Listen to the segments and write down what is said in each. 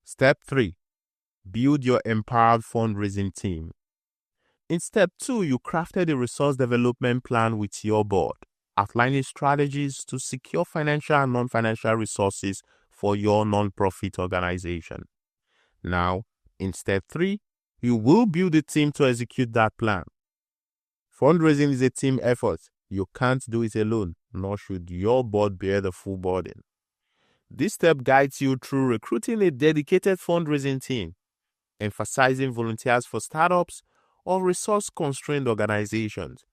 Step 3. Build your empowered fundraising team. In step 2, you crafted a resource development plan with your board, outlining strategies to secure financial and non-financial resources for your non-profit organization. Now, in step 3, you will build a team to execute that plan. Fundraising is a team effort. You can't do it alone, nor should your board bear the full burden. This step guides you through recruiting a dedicated fundraising team, emphasizing volunteers for startups or resource-constrained organizations,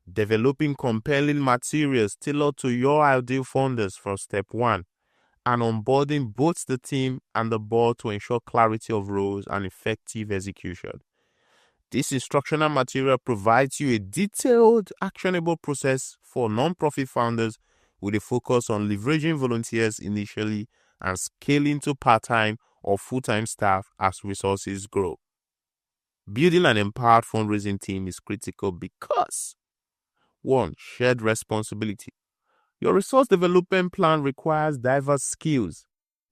developing compelling materials tailored to your ideal funders for step 1, and onboarding both the team and the board to ensure clarity of roles and effective execution. This instructional material provides you a detailed, actionable process for nonprofit founders with a focus on leveraging volunteers initially and scaling to part-time or full-time staff as resources grow. Building an empowered fundraising team is critical because 1. Shared responsibility. Your resource development plan requires diverse skills: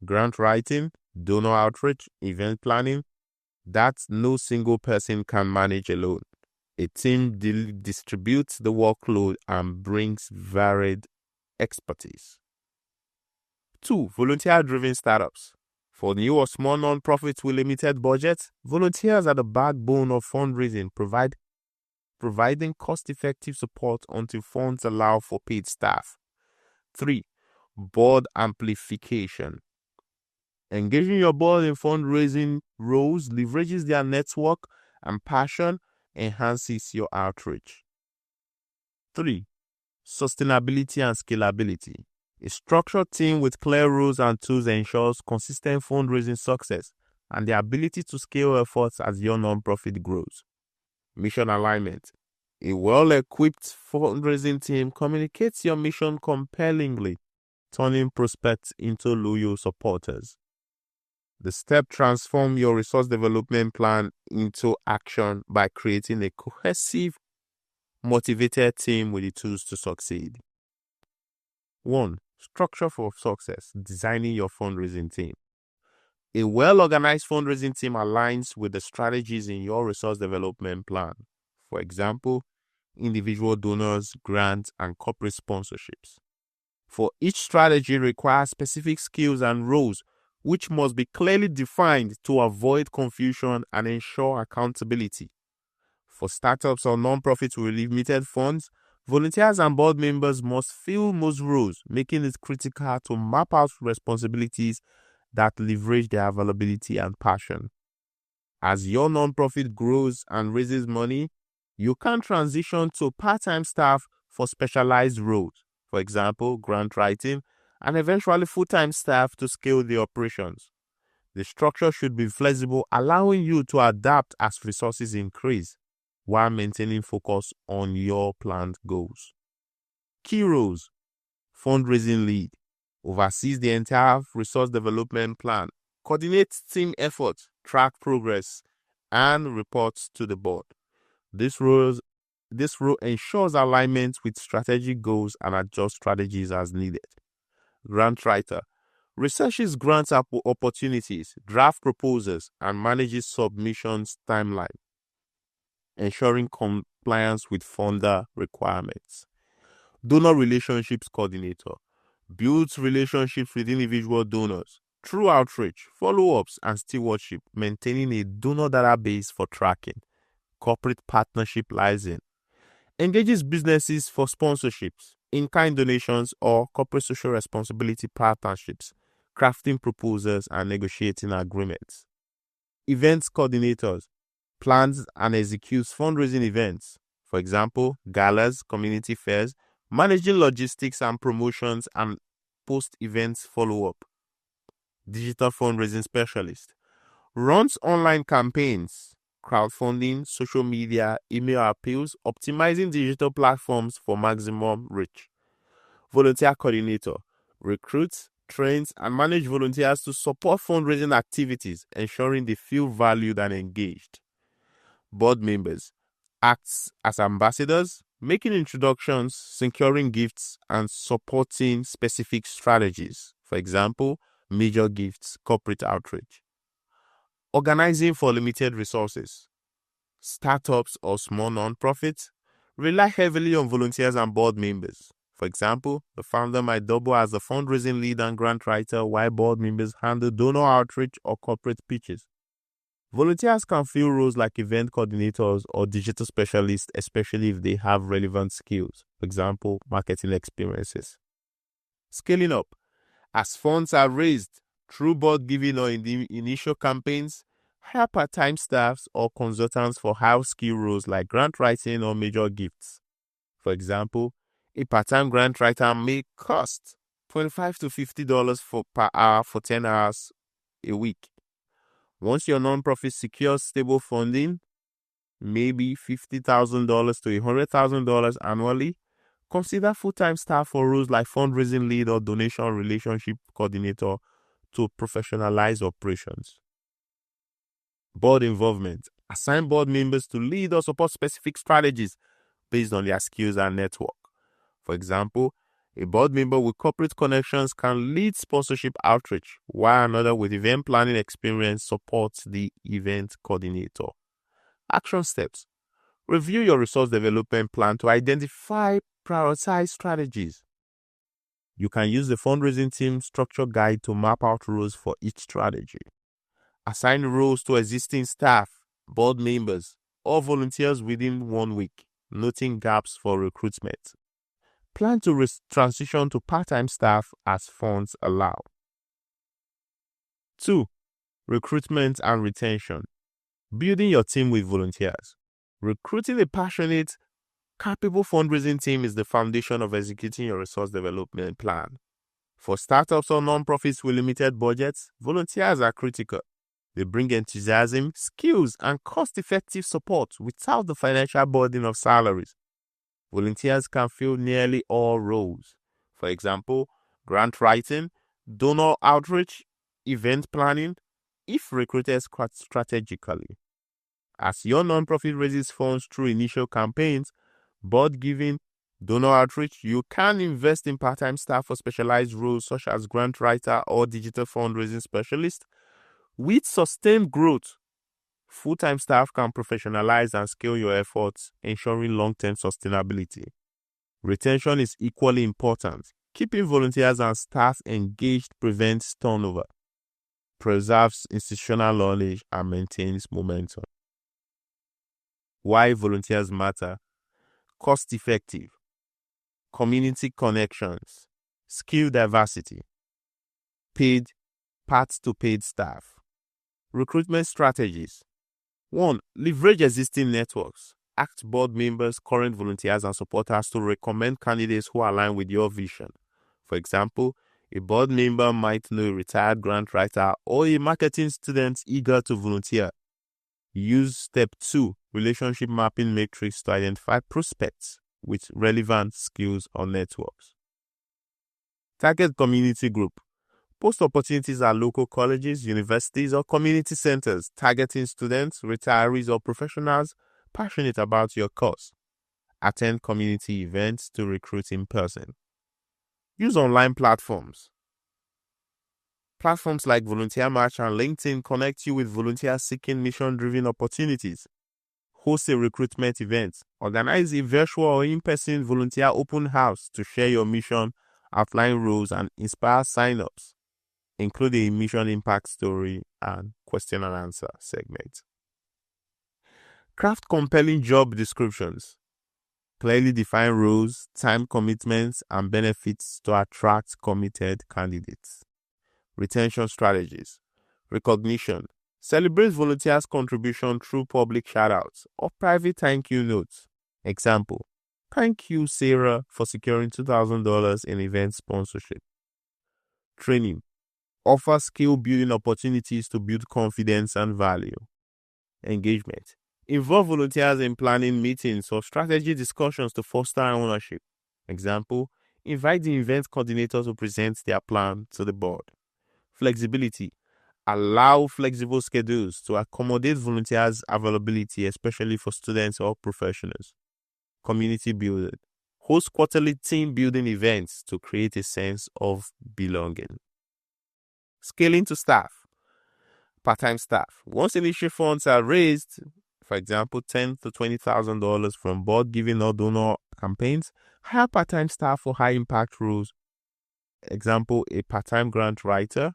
grant writing, donor outreach, event planning, that no single person can manage alone. A team distributes the workload and brings varied expertise. 2. Volunteer-driven startups. For new or small nonprofits with limited budgets, volunteers are the backbone of fundraising, providing cost-effective support until funds allow for paid staff. 3. Board amplification. Engaging your board in fundraising roles leverages their network and passion, enhances your outreach. 3. Sustainability and scalability. A structured team with clear rules and tools ensures consistent fundraising success and the ability to scale efforts as your nonprofit grows. Mission alignment. A well-equipped fundraising team communicates your mission compellingly, turning prospects into loyal supporters. The step transform your resource development plan into action by creating a cohesive, motivated team with the tools to succeed. 1. Structure for success. Designing your fundraising team. A well-organized fundraising team aligns with the strategies in your resource development plan. For example, individual donors, grants, and corporate sponsorships. For each strategy requires specific skills and roles, which must be clearly defined to avoid confusion and ensure accountability. For startups or nonprofits with limited funds, volunteers and board members must fill most roles, making it critical to map out responsibilities that leverage their availability and passion. As your nonprofit grows and raises money, you can transition to part-time staff for specialized roles, for example, grant writing, and eventually full-time staff to scale the operations. The structure should be flexible, allowing you to adapt as resources increase, while maintaining focus on your planned goals. Key roles: fundraising lead, oversees the entire resource development plan, coordinates team efforts, track progress, and reports to the board. This role ensures alignment with strategic goals and adjusts strategies as needed. Grant writer, researches grant opportunities, draft proposals, and manages submissions timeline, ensuring compliance with funder requirements. Donor relationships coordinator, builds relationships with individual donors through outreach, follow-ups, and stewardship, maintaining a donor database for tracking. Corporate partnership liaison, engages businesses for sponsorships, in-kind donations, or corporate social responsibility partnerships, crafting proposals and negotiating agreements. Events coordinators, plans and executes fundraising events, for example, galas, community fairs, managing logistics and promotions and post-events follow-up. Digital fundraising specialist, runs online campaigns, crowdfunding, social media, email appeals, optimizing digital platforms for maximum reach. Volunteer coordinator, recruits, trains, and manages volunteers to support fundraising activities, ensuring they feel valued and engaged. Board members, acts as ambassadors, making introductions, securing gifts, and supporting specific strategies. For example, major gifts, corporate outreach. Organizing for limited resources. Startups or small nonprofits rely heavily on volunteers and board members. For example, the founder might double as a fundraising lead and grant writer while board members handle donor outreach or corporate pitches. Volunteers can fill roles like event coordinators or digital specialists, especially if they have relevant skills, for example, marketing experiences. Scaling up. As funds are raised through board giving or in the initial campaigns, hire part-time staffs or consultants for high-skill roles like grant writing or major gifts. For example, a part-time grant writer may cost $25 to $50 per hour for 10 hours a week. Once your nonprofit secures stable funding, maybe $50,000 to $100,000 annually, consider full-time staff for roles like fundraising lead or donation relationship coordinator to professionalize operations. Board involvement. Assign board members to lead or support specific strategies based on their skills and network. For example, a board member with corporate connections can lead sponsorship outreach, while another with event planning experience supports the event coordinator. Action steps. Review your resource development plan to identify prioritized strategies. You can use the fundraising team structure guide to map out roles for each strategy. Assign roles to existing staff, board members, or volunteers within 1 week, noting gaps for recruitment. Plan to transition to part-time staff as funds allow. 2. Recruitment and retention. Building your team with volunteers. Recruiting a passionate, capable fundraising team is the foundation of executing your resource development plan. For startups or nonprofits with limited budgets, volunteers are critical. They bring enthusiasm, skills, and cost-effective support without the financial burden of salaries. Volunteers can fill nearly all roles. For example, grant writing, donor outreach, event planning, if recruited strategically. As your nonprofit raises funds through initial campaigns, board giving, donor outreach, you can invest in part-time staff for specialized roles such as grant writer or digital fundraising specialist. With sustained growth, full-time staff can professionalize and scale your efforts, ensuring long-term sustainability. Retention is equally important. Keeping volunteers and staff engaged prevents turnover, preserves institutional knowledge, and maintains momentum. Why volunteers matter? Cost-effective, community connections, skill diversity, paid, path-to-paid staff. Recruitment strategies. 1. Leverage existing networks. Ask board members, current volunteers, and supporters to recommend candidates who align with your vision. For example, a board member might know a retired grant writer or a marketing student eager to volunteer. Use Step 2, relationship mapping matrix, to identify prospects with relevant skills or networks. Target community group. Post opportunities at local colleges, universities, or community centers, targeting students, retirees, or professionals passionate about your cause. Attend community events to recruit in person. Use online platforms. Platforms like Volunteer Match and LinkedIn connect you with volunteers seeking mission-driven opportunities. Host a recruitment event. Organize a virtual or in-person volunteer open house to share your mission, outline roles, and inspire sign-ups. Include a mission impact story and question and answer segment. Craft compelling job descriptions. Clearly define roles, time commitments, and benefits to attract committed candidates. Retention strategies. Recognition. Celebrate volunteers' contribution through public shoutouts or private thank you notes. Example: thank you, Sarah, for securing $2,000 in event sponsorship. Training. Offer skill-building opportunities to build confidence and value. Engagement. Involve volunteers in planning meetings or strategy discussions to foster ownership. Example: invite the event coordinator to present their plan to the board. Flexibility. Allow flexible schedules to accommodate volunteers' availability, especially for students or professionals. Community building. Host quarterly team building events to create a sense of belonging. Scaling to staff. Part-time staff. Once initial funds are raised, for example, $10,000 to $20,000 from board giving or donor campaigns, hire part-time staff for high-impact roles. Example, a part-time grant writer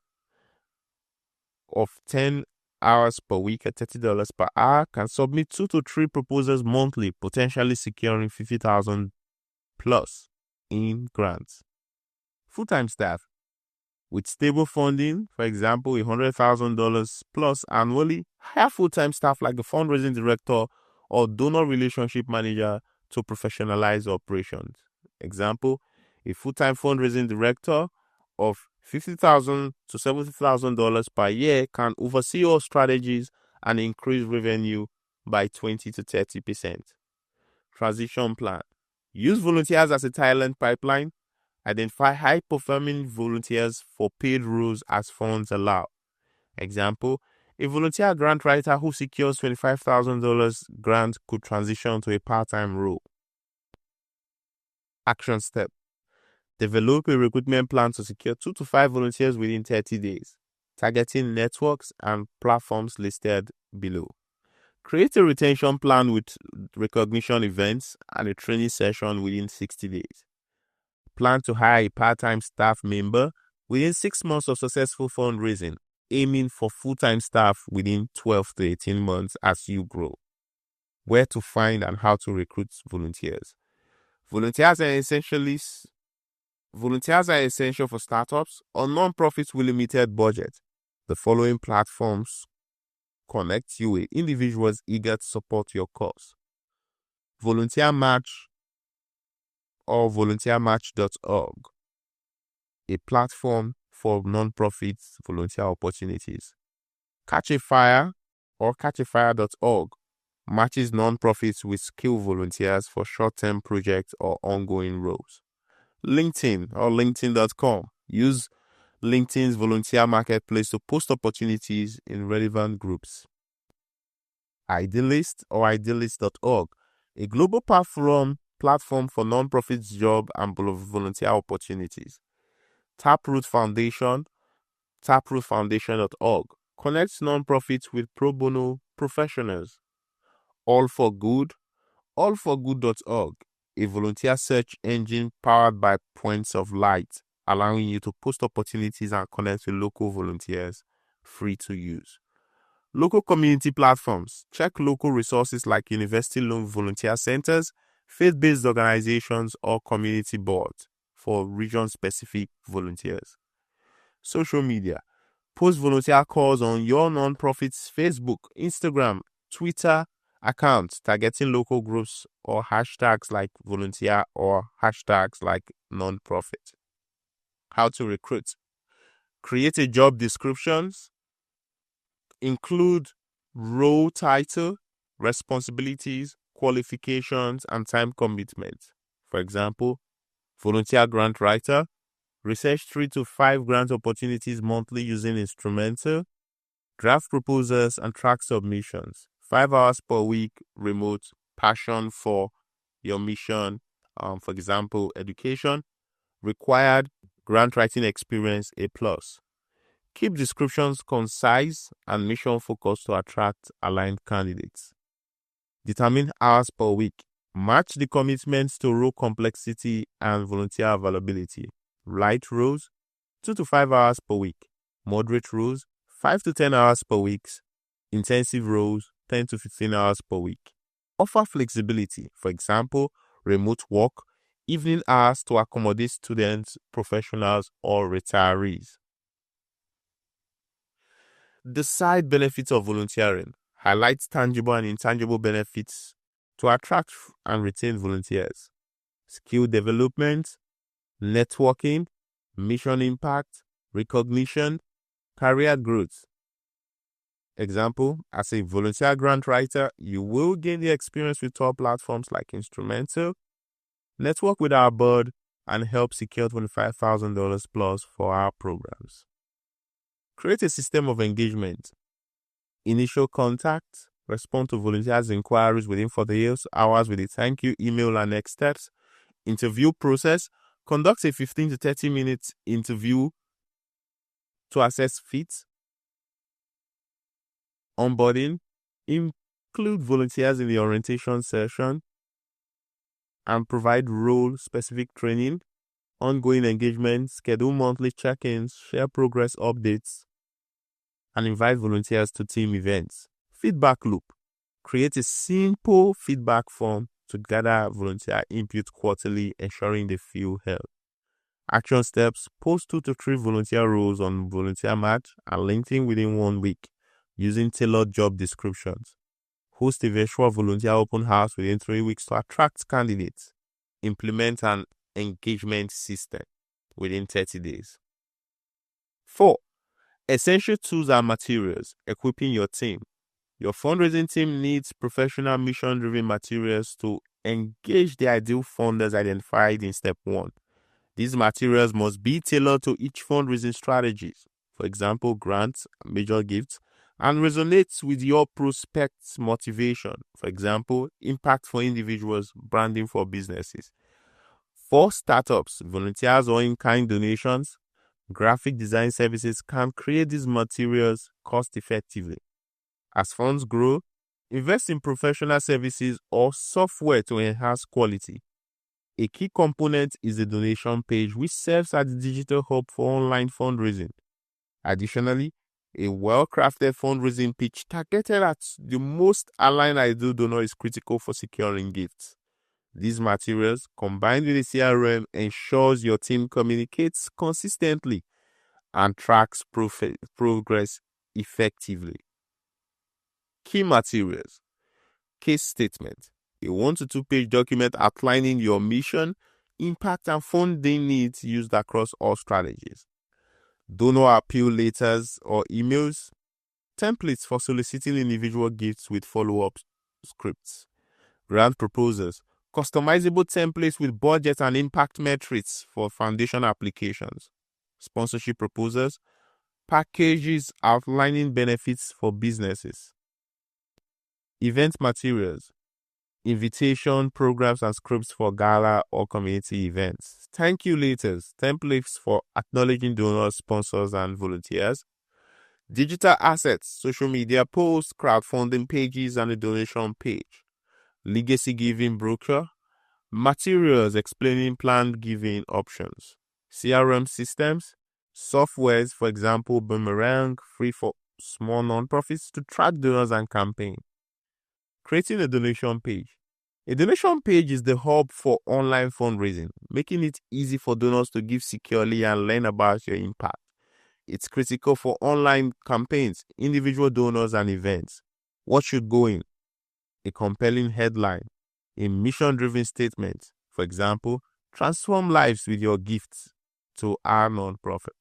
of 10 hours per week at $30 per hour can submit 2 to 3 proposals monthly, potentially securing $50,000 plus in grants. Full-time staff. With stable funding, for example, $100,000 plus annually, hire full-time staff like a fundraising director or donor relationship manager to professionalize operations. Example, a full-time fundraising director of $50,000 to $70,000 per year can oversee all strategies and increase revenue by 20 to 30%. Transition plan. Use volunteers as a talent pipeline. Identify high-performing volunteers for paid roles as funds allow. Example, a volunteer grant writer who secures $25,000 grant could transition to a part-time role. Action step. Develop a recruitment plan to secure 2 to 5 volunteers within 30 days, targeting networks and platforms listed below. Create a retention plan with recognition events and a training session within 60 days. Plan to hire a part-time staff member within 6 months of successful fundraising, aiming for full-time staff within 12 to 18 months as you grow. Where to find and how to recruit volunteers. Volunteers are essential for startups or non-profits with limited budget. The following platforms connect you with individuals eager to support your cause. Volunteer Match or volunteermatch.org, a platform for non-profits volunteer opportunities. Catch a Fire or catchafire.org matches non-profits with skilled volunteers for short-term projects or ongoing roles. LinkedIn or linkedin.com. Use LinkedIn's volunteer marketplace to post opportunities in relevant groups. Idealist or idealist.org, a global platform for non-profits job and volunteer opportunities. Taproot Foundation, taprootfoundation.org, connects non-profits with pro bono professionals. allforgood.org, a volunteer search engine powered by Points of Light, allowing you to post opportunities and connect with local volunteers, free to use. Local community platforms. Check local resources like university loan volunteer centers, faith-based organizations, or community boards for region-specific volunteers. Social media. Post volunteer calls on your nonprofit's Facebook, Instagram, Twitter accounts, targeting local groups or hashtags like volunteer or hashtags like nonprofit. How to recruit. Create a job descriptions. Include role title, responsibilities, qualifications, and time commitment. For example, volunteer grant writer, research 3 to 5 grant opportunities monthly using instrumental, draft proposals and track submissions, 5 hours per week, remote, passion for your mission, for example, education, required grant writing experience, A+. Keep descriptions concise and mission focused to attract aligned candidates. Determine hours per week. Match the commitments to role complexity and volunteer availability. Light roles, 2 to 5 hours per week. Moderate roles, 5 to 10 hours per week. Intensive roles, 10 to 15 hours per week. Offer flexibility, for example, remote work, evening hours to accommodate students, professionals, or retirees. The side benefits of volunteering. Highlights tangible and intangible benefits to attract and retain volunteers. Skill development, networking, mission impact, recognition, career growth. Example, as a volunteer grant writer, you will gain the experience with top platforms like Instrumental, network with our board, and help secure $25,000 plus for our programs. Create a system of engagement. Initial contact, respond to volunteers' inquiries within 48 hours with a thank you email and next steps. Interview process, conduct a 15 to 30 minutes interview to assess fit. Onboarding: include volunteers in the orientation session and provide role-specific training. Ongoing engagement: schedule monthly check-ins, share progress updates, and invite volunteers to team events. Feedback loop: create a simple feedback form to gather volunteer input quarterly, ensuring they feel held. Action steps: post 2 to 3 volunteer roles on Volunteer Match and LinkedIn within 1 week using tailored job descriptions. Host a virtual volunteer open house within 3 weeks to attract candidates. Implement an engagement system within 30 days. 4. Essential tools and materials: equipping your team. Your fundraising team needs professional mission-driven materials to engage the ideal funders identified in step 1. These materials must be tailored to each fundraising strategy, for example, grants, major gifts, and resonates with your prospect's motivation, for example, impact for individuals, branding for businesses. For startups, volunteers or in-kind donations, graphic design services can create these materials cost-effectively. As funds grow, invest in professional services or software to enhance quality. A key component is the donation page, which serves as the digital hub for online fundraising. Additionally, a well-crafted fundraising pitch targeted at the most aligned ideal donor is critical for securing gifts. These materials, combined with a CRM, ensures your team communicates consistently and tracks progress effectively. Key materials: case statement, a 1 to 2 page document outlining your mission, impact, and funding needs used across all strategies. Donor appeal letters or emails, templates for soliciting individual gifts with follow-up scripts. Grant proposals, customizable templates with budget and impact metrics for foundation applications. Sponsorship proposals, packages outlining benefits for businesses. Event materials, invitation programs and scripts for gala or community events. Thank you letters, templates for acknowledging donors, sponsors, and volunteers. Digital assets, social media posts, crowdfunding pages, and a donation page. Legacy giving brochure. Materials explaining planned giving options. CRM systems, softwares, for example, Boomerang, free for small nonprofits to track donors and campaign. Creating a donation page. A donation page is the hub for online fundraising, making it easy for donors to give securely and learn about your impact. It's critical for online campaigns, individual donors, and events. What should go in? A compelling headline, a mission-driven statement, for example, transform lives with your gifts to our nonprofit.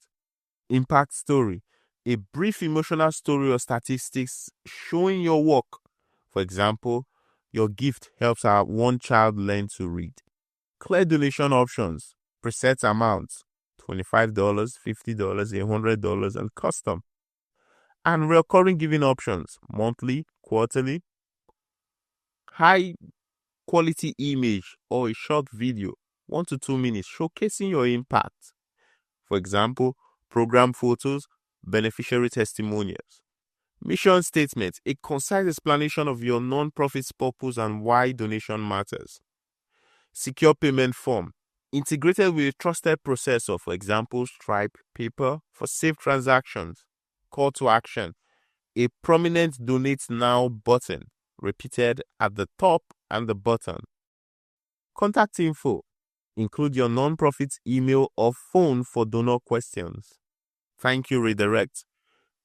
Impact story, a brief emotional story or statistics showing your work. For example, your gift helps our one child learn to read. Clear donation options, preset amounts, $25, $50, $100, and custom. And recurring giving options, monthly, quarterly. High quality image or a short video, 1 to 2 minutes, showcasing your impact. For example, program photos, beneficiary testimonials. Mission statement, a concise explanation of your non-profit's purpose and why donation matters. Secure payment form, integrated with a trusted processor, for example, Stripe, PayPal, for safe transactions. Call to action, a prominent Donate Now button, repeated at the top and the bottom. Contact info, include your non-profit's email or phone for donor questions. Thank you redirect,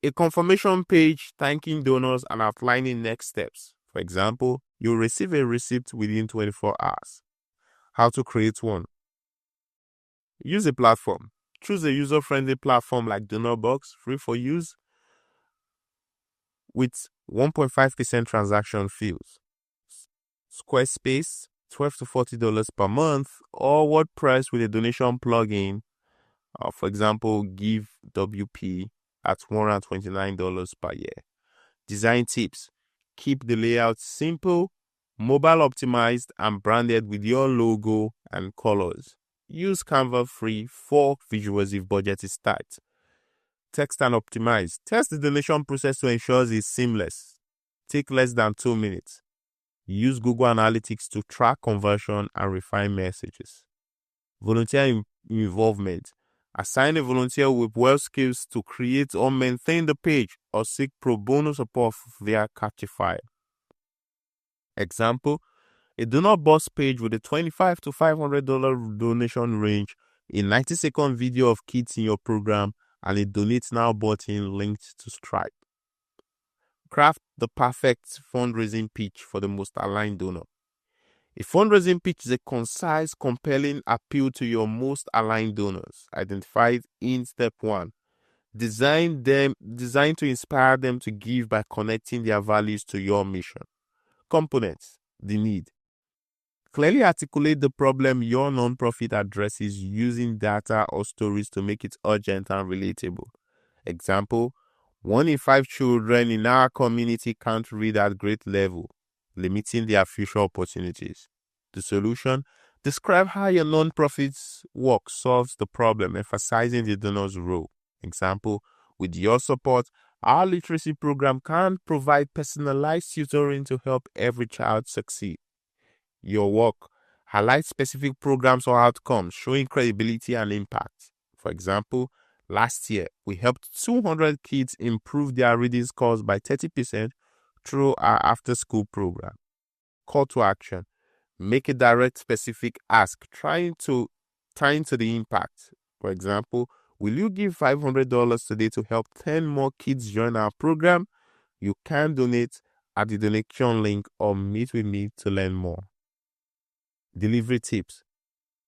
a confirmation page thanking donors and outlining next steps. For example, you'll receive a receipt within 24 hours. How to create one. Use a platform. Choose a user-friendly platform like DonorBox, free for use, with 1.5% transaction fees. Squarespace, $12 to $40 per month, or WordPress with a donation plugin. For example, Give WP at $129 per year. Design tips: keep the layout simple, mobile optimized, and branded with your logo and colors. Use Canva free for visuals if budget is tight. Text and optimize. Test the donation process to ensure it's seamless. Take less than 2 minutes. Use Google Analytics to track conversion and refine messages. Volunteer involvement. Assign a volunteer with well skills to create or maintain the page or seek pro bono support via Catchify. Example, a donor box page with a $25 to $500 donation range, a 90-second video of kids in your program, and a donate now button linked to Stripe. Craft the perfect fundraising pitch for the most aligned donor. A fundraising pitch is a concise, compelling appeal to your most aligned donors, identified in step 1. Designed to inspire them to give by connecting their values to your mission. Components: the need. Clearly articulate the problem your nonprofit addresses using data or stories to make it urgent and relatable. Example, 1 in 5 children in our community can't read at grade level, limiting their future opportunities. The solution: describe how your nonprofit's work solves the problem, emphasizing the donor's role. Example, with your support, our literacy program can provide personalized tutoring to help every child succeed. Your work: highlight specific programs or outcomes, showing credibility and impact. For example, last year, we helped 200 kids improve their reading scores by 30% through our after-school program. Call to action: make a direct, specific ask, tying to the impact. For example, will you give $500 today to help 10 more kids join our program? You can donate at the donation link or meet with me to learn more. Delivery tips: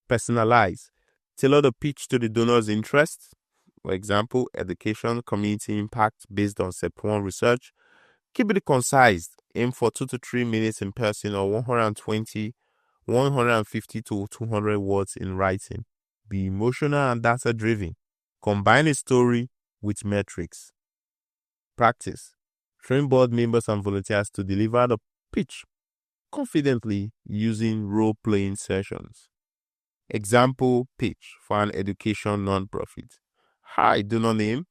personalize. Tailor the pitch to the donor's interests. For example, education, community impact based on Step 1 research. Keep it concise. Aim for 2 to 3 minutes in person or 150 to 200 words in writing. Be emotional and data driven. Combine a story with metrics. Practice. Train board members and volunteers to deliver the pitch confidently using role-playing sessions. Example pitch for an education nonprofit. Hi, donor name.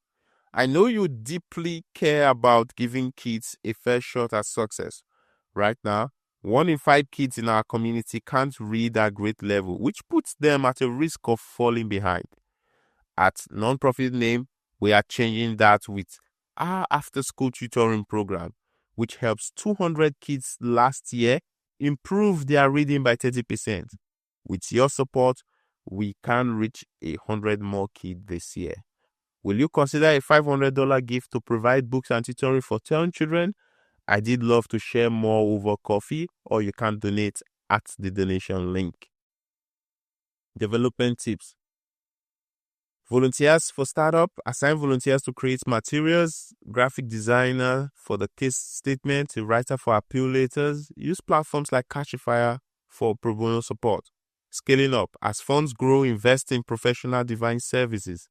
I know you deeply care about giving kids a fair shot at success. Right now, 1 in 5 kids in our community can't read at grade level, which puts them at a risk of falling behind. At nonprofit name, we are changing that with our after-school tutoring program, which helps 200 kids last year improve their reading by 30%. With your support, we can reach 100 more kids this year. Will you consider a $500 gift to provide books and tutoring for 10 children? I did love to share more over coffee, or you can donate at the donation link. Development tips. Volunteers for startup. Assign volunteers to create materials, graphic designer for the case statement, a writer for appeal letters. Use platforms like Catchify for pro bono support. Scaling up. As funds grow, invest in professional design services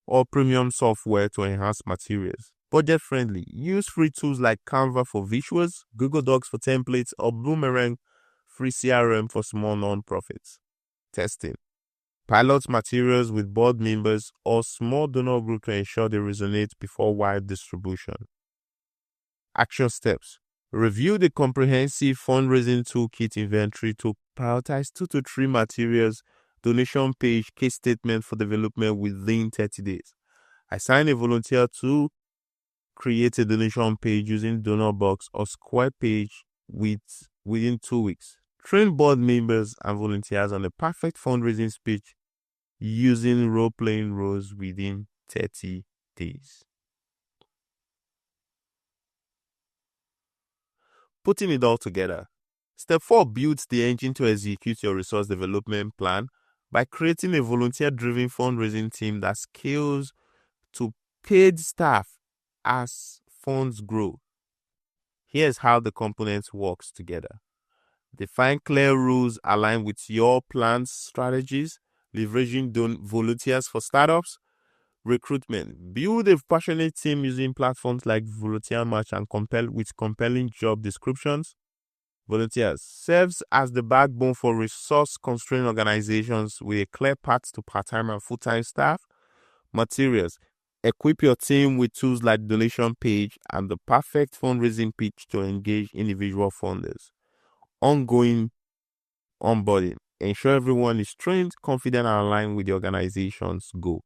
or premium software to enhance materials. Budget friendly. Use free tools like Canva for visuals, Google Docs for templates, or Boomerang free CRM for small nonprofits. Testing. Pilot materials with board members or small donor group to ensure they resonate before wide distribution. Action steps. Review the comprehensive fundraising toolkit inventory to prioritize 2 to 3 materials, donation page, case statement for development within 30 days. Assign a volunteer to create a donation page using donor box or square page within 2 weeks. Train board members and volunteers on the perfect fundraising speech using role-playing roles within 30 days. Putting it all together. Step 4 builds the engine to execute your resource development plan by creating a volunteer-driven fundraising team that scales to paid staff as funds grow. Here's how the components works together. Define clear rules aligned with your plan's strategies, leveraging volunteers for startups. Recruitment. Build a passionate team using platforms like Volunteer Match and compelling job descriptions. Volunteers. Serves as the backbone for resource-constrained organizations with a clear path to part-time and full-time staff. Materials. Equip your team with tools like donation page and the perfect fundraising pitch to engage individual funders. Ongoing onboarding. Ensure everyone is trained, confident, and aligned with the organization's goal.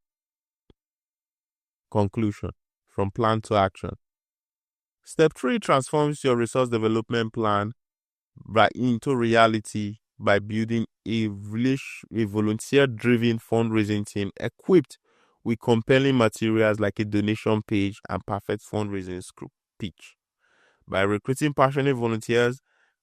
Conclusion. From plan to action. Step 3 transforms your resource development plan into reality by building a volunteer-driven fundraising team equipped with compelling materials like a donation page and perfect fundraising script pitch. By recruiting passionate volunteers,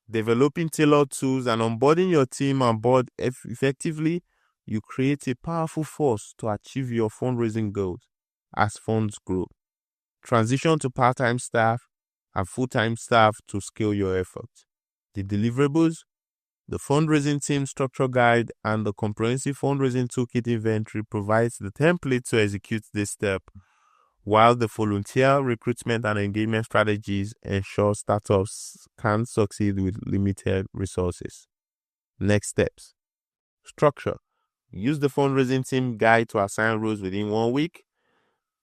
developing tailored tools, and onboarding your team on board effectively, you create a powerful force to achieve your fundraising goals as funds grow. Transition to part-time staff and full-time staff to scale your efforts. The deliverables, the fundraising team structure guide, and the comprehensive fundraising toolkit inventory provides the template to execute this step, while the volunteer recruitment and engagement strategies ensure startups can succeed with limited resources. Next steps. Structure. Use the fundraising team guide to assign roles within 1 week.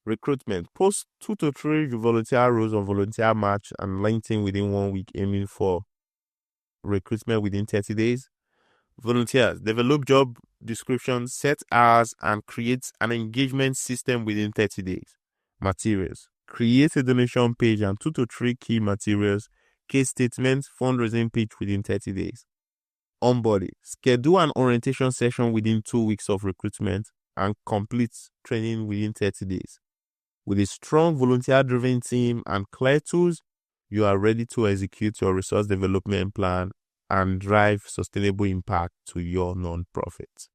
Recruitment. Post 2 to 3 volunteer roles on Volunteer Match and LinkedIn within 1 week, aiming for recruitment within 30 days. Volunteers. Develop job descriptions, set hours, and create an engagement system within 30 days. Materials. Create a donation page and 2 to 3 key materials, case statements, fundraising pitch within 30 days. Onboarding. Schedule an orientation session within 2 weeks of recruitment and complete training within 30 days. With a strong volunteer-driven team and clear tools, you are ready to execute your resource development plan and drive sustainable impact to your nonprofit.